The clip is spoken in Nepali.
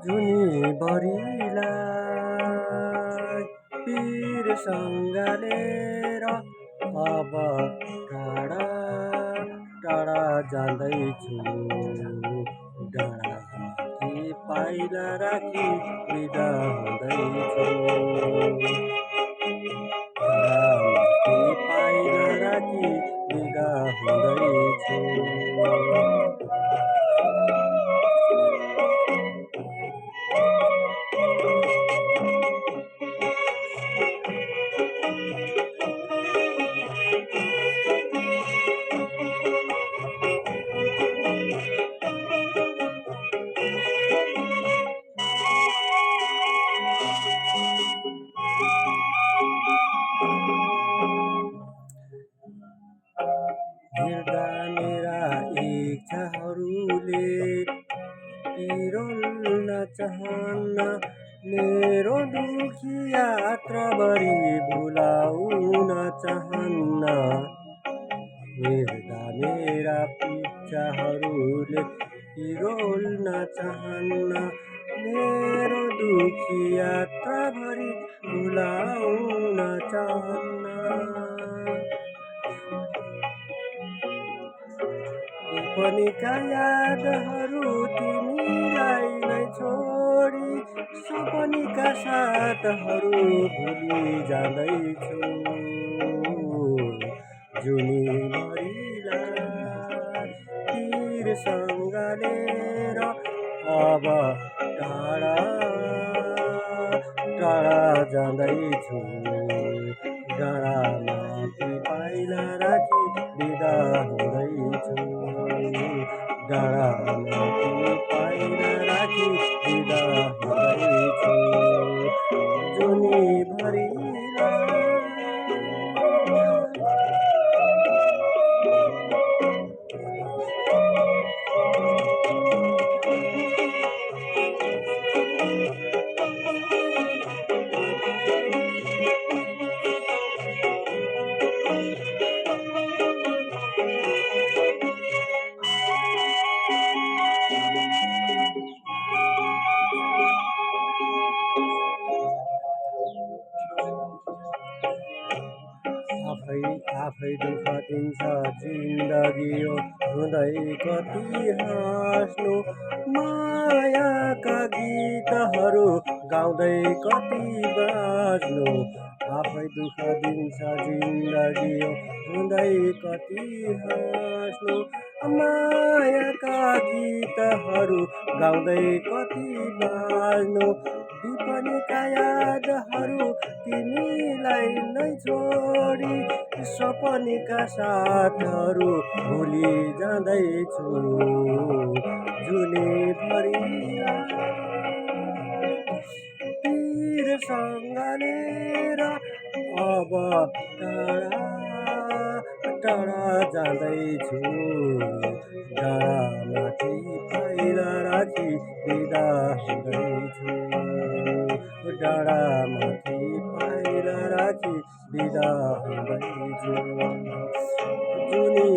जुनीभरिलाई पिरसँग लिएर अब टाढा टाढा जाँदैछु। डाँडामाथि पाइला राखी बिदा हुँदैछु। डाँडामाथि पाइला राखी बिदा हुँदैछु। हिँड्दा मेरा इच्छाहरूले पिरोल्न चाहन्न। मेरो दुखी यात्राभरि भुलाउन चाहन्न। हिँड्दा मेरा इच्छाहरूले पिरोल्न चाहन्न। मेरो दुखी यात्राभरि भुलाउन चाहन्न। सपनीका यादहरू तिमीलाई नै छोडी सपनीका साथहरू भुलि जाँदैछु। जुनीभरिलाई पिरसँग लिएर अब टाढा टाढा जाँदैछु। डाँडामाथि पाइला राखी बिदा हुँदैछु। डाँडामाथि पाइला राखी बिदा हुँदैछु। जुनीभरिलाई आफै दुःख दिन्छ जिन्दगी यो हुँदै कति हाँस्नु। मायाका गीतहरू गाउँदै कति बाँच्नु। आफै दुःख दिन्छ जिन्दगी यो हुँदै कति हाँस्नु। मायाका गीतहरू गाउँदै कति बाँच्नु। विपनीका यादहरू तिमीलाई नै छोडी सपनीका साथहरू भुलि जाँदैछु। जुनीभरिलाई पिरसँग लिएर अब टाढा टाढा जाँदैछु। डाँडामाथि पाइला राखी बिदा हुँदैछु। डाँडामाथि पाइला राखी बिदा हुँदैछु। जुनी